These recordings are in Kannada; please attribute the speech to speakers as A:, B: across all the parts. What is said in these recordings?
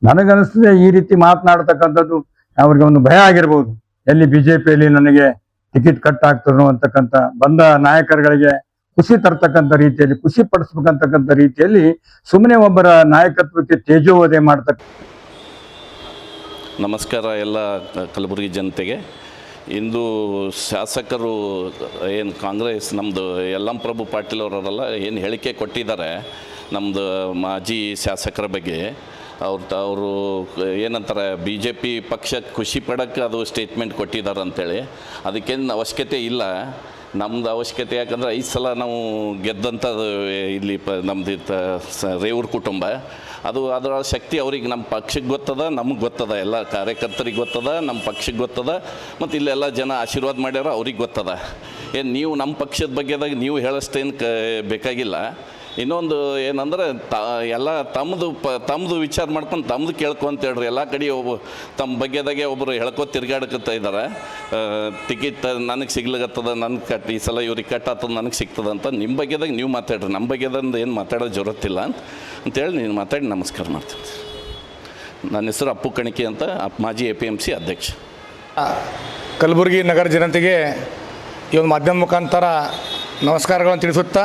A: ನನಗನ್ನಿಸ್ತದೆ ಈ ರೀತಿ ಮಾತನಾಡ್ತಕ್ಕಂಥದ್ದು ಅವ್ರಿಗೆ ಒಂದು ಭಯ ಆಗಿರ್ಬೋದು. ಎಲ್ಲಿ ಬಿಜೆಪಿಯಲ್ಲಿ ನನಗೆ ಟಿಕೆಟ್ ಕಟ್ ಆಗ್ತದೋ ಅಂತಕ್ಕಂಥ ಬಂದ ನಾಯಕರುಗಳಿಗೆ ಖುಷಿ ತರ್ತಕ್ಕಂಥ ರೀತಿಯಲ್ಲಿ, ಖುಷಿ ಪಡಿಸ್ಬೇಕಂತಕ್ಕಂಥ ರೀತಿಯಲ್ಲಿ ಸುಮ್ಮನೆ ಒಬ್ಬರ ನಾಯಕತ್ವಕ್ಕೆ ತೇಜೋವಧೆ ಮಾಡ್ತಕ್ಕ.
B: ನಮಸ್ಕಾರ ಎಲ್ಲ ಕಲಬುರಗಿ ಜನತೆಗೆ. ಇಂದು ಶಾಸಕರು ಏನು ಕಾಂಗ್ರೆಸ್ ನಮ್ಮದು ಯಲ್ಲಂಪ್ರಭು ಪಾಟೀಲ್ ಅವರೆಲ್ಲ ಏನು ಹೇಳಿಕೆ ಕೊಟ್ಟಿದ್ದಾರೆ ನಮ್ಮದು ಮಾಜಿ ಶಾಸಕರ ಬಗ್ಗೆ, ಅವರು ಏನಂತಾರೆ BJP ಪಕ್ಷಕ್ಕೆ ಖುಷಿ ಪಡೋಕ್ಕೆ ಅದು ಸ್ಟೇಟ್ಮೆಂಟ್ ಕೊಟ್ಟಿದ್ದಾರೆ ಅಂಥೇಳಿ. ಅದಕ್ಕೇನು ಅವಶ್ಯಕತೆ ಇಲ್ಲ. ನಮ್ಮದು ಅವಶ್ಯಕತೆ ಯಾಕಂದರೆ 5 ಸಲ ನಾವು ಗೆದ್ದಂಥದ್ದು ಇಲ್ಲಿ ನಮ್ಮದು ರೇವೂರು ಕುಟುಂಬ. ಅದರ ಶಕ್ತಿ ಅವ್ರಿಗೆ ನಮ್ಮ ಪಕ್ಷಕ್ಕೆ ಗೊತ್ತದ, ನಮಗೆ ಗೊತ್ತದ, ಎಲ್ಲ ಕಾರ್ಯಕರ್ತರಿಗೆ ಗೊತ್ತದ, ನಮ್ಮ ಪಕ್ಷಕ್ಕೆ ಗೊತ್ತದ, ಮತ್ತು ಇಲ್ಲೆಲ್ಲ ಜನ ಆಶೀರ್ವಾದ ಮಾಡ್ಯಾರ ಅವ್ರಿಗೆ ಗೊತ್ತದ. ಏನು ನೀವು ನಮ್ಮ ಪಕ್ಷದ ಬಗ್ಗೆದಾಗ ನೀವು ಹೇಳೋಷ್ಟೇನು ಬೇಕಾಗಿಲ್ಲ. ಇನ್ನೊಂದು ಏನಂದ್ರೆ ಎಲ್ಲ ತಮ್ಮದು ವಿಚಾರ ಮಾಡ್ಕೊಂಡು ತಮ್ಮದು ಕೇಳ್ಕೊಂತ ಹೇಳ್ರಿ. ಎಲ್ಲ ಕಡೆ ತಮ್ಮ ಬಗ್ಗೆದಾಗೆ ಒಬ್ಬರು ಹೇಳ್ಕೊ ತಿರ್ಗಾಡಕತ್ತ ಇದ್ದಾರೆ. ಟಿಕೆಟ್ ನನಗೆ ಸಿಗ್ಲಿಕತ್ತದ, ನನಗೆ ಈ ಸಲ ಇವ್ರಿಗೆ ಕಟ್ ಆಗ್ತದೆ, ನನಗೆ ಸಿಗ್ತದೆ ಅಂತ. ನಿಮ್ಮ ಬಗ್ಗೆದಾಗ ನೀವು ಮಾತಾಡ್ರಿ, ನಮ್ಮ ಬಗ್ಗೆದಂದು ಏನು ಮಾತಾಡೋ ಜರುರತ್ತಿಲ್ಲ ಅಂತೇಳಿ ನೀನು ಮಾತಾಡಿ ನಮಸ್ಕಾರ ಮಾಡ್ತೀನಿ. ನನ್ನ ಹೆಸರು ಅಪ್ಪು ಕಣಿಕೆ ಅಂತ, ಮಾಜಿ APMC ಅಧ್ಯಕ್ಷ.
C: ಕಲಬುರಗಿ ನಗರ ಜನತೆಗೆ ಈ ಒಂದು ಮಾಧ್ಯಮ ಮುಖಾಂತರ ನಮಸ್ಕಾರಗಳನ್ನು ತಿಳಿಸುತ್ತಾ,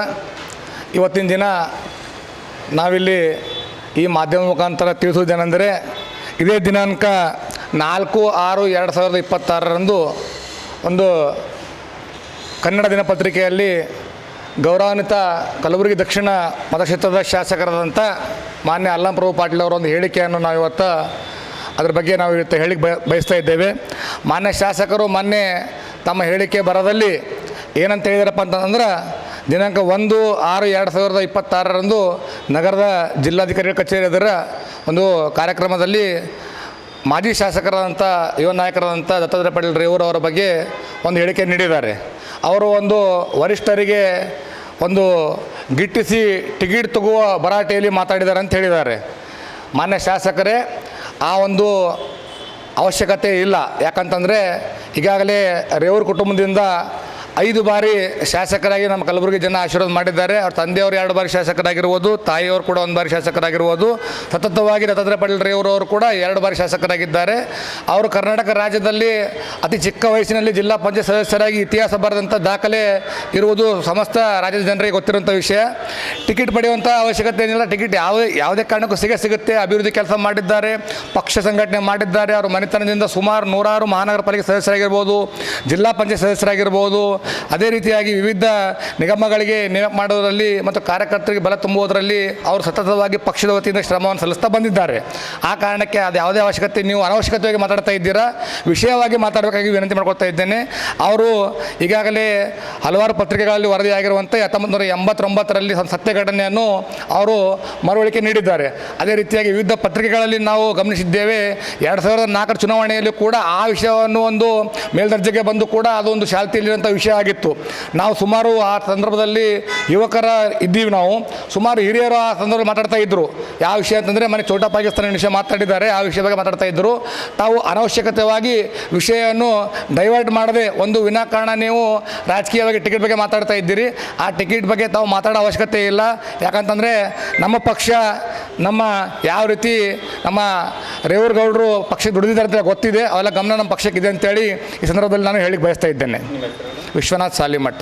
C: ಇವತ್ತಿನ ದಿನ ನಾವಿಲ್ಲಿ ಈ ಮಾಧ್ಯಮ ಮುಖಾಂತರ ತಿಳಿಸುವುದೇನೆಂದರೆ, ಇದೇ ದಿನಾಂಕ 4/6/2026 ಒಂದು ಕನ್ನಡ ದಿನಪತ್ರಿಕೆಯಲ್ಲಿ ಗೌರವಾನ್ವಿತ ಕಲಬುರಗಿ ದಕ್ಷಿಣ ಮತಕ್ಷೇತ್ರದ ಶಾಸಕರಾದಂಥ ಮಾನ್ಯ ಯಲ್ಲಂಪ್ರಭು ಪಾಟೀಲ್ ಅವರ ಒಂದು ಹೇಳಿಕೆಯನ್ನು ನಾವು ಇವತ್ತು ಅದ್ರ ಬಗ್ಗೆ ನಾವು ಇವತ್ತು ಬಯಸ್ತಾ ಇದ್ದೇವೆ. ಮಾನ್ಯ ಶಾಸಕರು ಮೊನ್ನೆ ತಮ್ಮ ಹೇಳಿಕೆ ಬರದಲ್ಲಿ ಏನಂತ ಹೇಳಿದಾರಪ್ಪ ಅಂತಂದ್ರೆ, ದಿನಾಂಕ 1/6/2026 ನಗರದ ಜಿಲ್ಲಾಧಿಕಾರಿಗಳ ಕಚೇರಿ ಎದುರ ಒಂದು ಕಾರ್ಯಕ್ರಮದಲ್ಲಿ ಮಾಜಿ ಶಾಸಕರಾದಂಥ ಯುವ ನಾಯಕರಾದಂಥ ದತ್ತಾತ್ರೇಯ ಪಾಟೀಲ್ ರೇವೂರು ಅವರ ಬಗ್ಗೆ ಒಂದು ಹೇಳಿಕೆ ನೀಡಿದ್ದಾರೆ. ಅವರು ಒಂದು ವರಿಷ್ಠರಿಗೆ ಒಂದು ಗಿಟ್ಟಿಸಿ ಟಿಕೆಟ್ ತಗುವ ಭರಾಟೆಯಲ್ಲಿ ಮಾತಾಡಿದ್ದಾರೆ ಅಂತ ಹೇಳಿದ್ದಾರೆ. ಮಾನ್ಯ ಶಾಸಕರೇ, ಆ ಒಂದು ಅವಶ್ಯಕತೆ ಇಲ್ಲ. ಯಾಕಂತಂದರೆ ಈಗಾಗಲೇ ರೇವೂರು ಕುಟುಂಬದಿಂದ 5 ಬಾರಿ ಶಾಸಕರಾಗಿ ನಮ್ಮ ಕಲಬುರಗಿ ಜನ ಆಶೀರ್ವಾದ ಮಾಡಿದ್ದಾರೆ. ಅವ್ರ ತಂದೆಯವರು 2 ಬಾರಿ ಶಾಸಕರಾಗಿರ್ಬೋದು, ತಾಯಿಯವರು ಕೂಡ 1 ಬಾರಿ ಶಾಸಕರಾಗಿರ್ಬೋದು. ಸತತವಾಗಿ ದತ್ತಾತ್ರೇಯ ಪಾಟೀಲ್ ರೇವೂರು ಕೂಡ 2 ಬಾರಿ ಶಾಸಕರಾಗಿದ್ದಾರೆ. ಅವರು ಕರ್ನಾಟಕ ರಾಜ್ಯದಲ್ಲಿ ಅತಿ ಚಿಕ್ಕ ವಯಸ್ಸಿನಲ್ಲಿ ಜಿಲ್ಲಾ ಪಂಚಾಯತ್ ಸದಸ್ಯರಾಗಿ ಇತಿಹಾಸ ಬರೆದಂಥ ದಾಖಲೆ ಇರುವುದು ಸಮಸ್ತ ರಾಜ್ಯದ ಜನರಿಗೆ ಗೊತ್ತಿರುವಂಥ ವಿಷಯ. ಟಿಕೆಟ್ ಪಡೆಯುವಂಥ ಅವಶ್ಯಕತೆ ಏನಿಲ್ಲ. ಟಿಕೆಟ್ ಯಾವುದೇ ಕಾರಣಕ್ಕೂ ಸಿಗುತ್ತೆ. ಅಭಿವೃದ್ಧಿ ಕೆಲಸ ಮಾಡಿದ್ದಾರೆ, ಪಕ್ಷ ಸಂಘಟನೆ ಮಾಡಿದ್ದಾರೆ. ಅವರು ಮನೆತನದಿಂದ ಸುಮಾರು 100 ಮಹಾನಗರ ಪಾಲಿಕೆ ಸದಸ್ಯರಾಗಿರ್ಬೋದು, ಜಿಲ್ಲಾ ಪಂಚಾಯತ್ ಸದಸ್ಯರಾಗಿರ್ಬೋದು, ಅದೇ ರೀತಿಯಾಗಿ ವಿವಿಧ ನಿಗಮಗಳಿಗೆ ನೇಮಕ ಮಾಡೋದರಲ್ಲಿ ಮತ್ತು ಕಾರ್ಯಕರ್ತರಿಗೆ ಬಲ ತುಂಬುವುದರಲ್ಲಿ ಅವರು ಸತತವಾಗಿ ಪಕ್ಷದ ವತಿಯಿಂದ ಶ್ರಮವನ್ನು ಸಲ್ಲಿಸ್ತಾ ಬಂದಿದ್ದಾರೆ. ಆ ಕಾರಣಕ್ಕೆ ಅದು ಯಾವುದೇ ಅವಶ್ಯಕತೆ, ನೀವು ಅನವಶ್ಯಕತೆಯಾಗಿ ಮಾತಾಡ್ತಾ ಇದ್ದೀರಾ. ವಿಷಯವಾಗಿ ಮಾತಾಡಬೇಕಾಗಿ ವಿನಂತಿ ಮಾಡ್ಕೊಳ್ತಾ ಇದ್ದೇನೆ. ಅವರು ಈಗಾಗಲೇ ಹಲವಾರು ಪತ್ರಿಕೆಗಳಲ್ಲಿ ವರದಿಯಾಗಿರುವಂಥ 1989ರಲ್ಲಿ ಸತ್ಯ ಘಟನೆಯನ್ನು ಅವರು ಮರುವಳಿಕೆ ನೀಡಿದ್ದಾರೆ. ಅದೇ ರೀತಿಯಾಗಿ ವಿವಿಧ ಪತ್ರಿಕೆಗಳಲ್ಲಿ ನಾವು ಗಮನಿಸಿದ್ದೇವೆ. 2004 ಚುನಾವಣೆಯಲ್ಲಿ ಕೂಡ ಆ ವಿಷಯವನ್ನು ಒಂದು ಮೇಲ್ದರ್ಜೆಗೆ ಬಂದು ಕೂಡ ಅದೊಂದು ಶಾಲ್ತಿಯಲ್ಲಿರುವಂಥ ವಿಷಯ ಆಗಿತ್ತು. ನಾವು ಸುಮಾರು ಆ ಸಂದರ್ಭದಲ್ಲಿ ಯುವಕರ ಇದ್ದೀವಿ. ನಾವು ಸುಮಾರು ಹಿರಿಯರು ಆ ಸಂದರ್ಭದಲ್ಲಿ ಮಾತಾಡ್ತಾ ಇದ್ದರು. ಯಾವ ವಿಷಯ ಅಂತಂದರೆ, ಮನೆ ಛೋಟಾ ಪಾಕಿಸ್ತಾನ ವಿಷಯ ಮಾತಾಡಿದ್ದಾರೆ, ಆ ವಿಷಯ ಬಗ್ಗೆ ಮಾತಾಡ್ತಾ ಇದ್ದರು. ತಾವು ಅನವಶ್ಯಕತೆಯಾಗಿ ವಿಷಯವನ್ನು ಡೈವರ್ಟ್ ಮಾಡದೆ ಒಂದು ವಿನಾಕಾರಣ ನೀವು ರಾಜಕೀಯವಾಗಿ ಟಿಕೆಟ್ ಬಗ್ಗೆ ಮಾತಾಡ್ತಾ ಇದ್ದೀರಿ. ಆ ಟಿಕೆಟ್ ಬಗ್ಗೆ ತಾವು ಮಾತಾಡೋ ಅವಶ್ಯಕತೆ ಇಲ್ಲ. ಯಾಕಂತಂದರೆ ನಮ್ಮ ಪಕ್ಷ ನಮ್ಮ ಯಾವ ರೀತಿ ನಮ್ಮ ರೇವೂರು ಗೌಡರು ಪಕ್ಷಕ್ಕೆ ದುಡಿದಿದ್ದಾರೆ ಅಂತ ಗೊತ್ತಿದೆ. ಅವೆಲ್ಲ ಗಮನ ನಮ್ಮ ಪಕ್ಷಕ್ಕಿದೆ ಅಂತೇಳಿ ಈ ಸಂದರ್ಭದಲ್ಲಿ ನಾನು ಹೇಳಿಕ್ಕೆ ಬಯಸ್ತಾ ಇದ್ದೇನೆ. ವಿಶ್ವನಾಥ್ ಸಾಲಿಮಠ.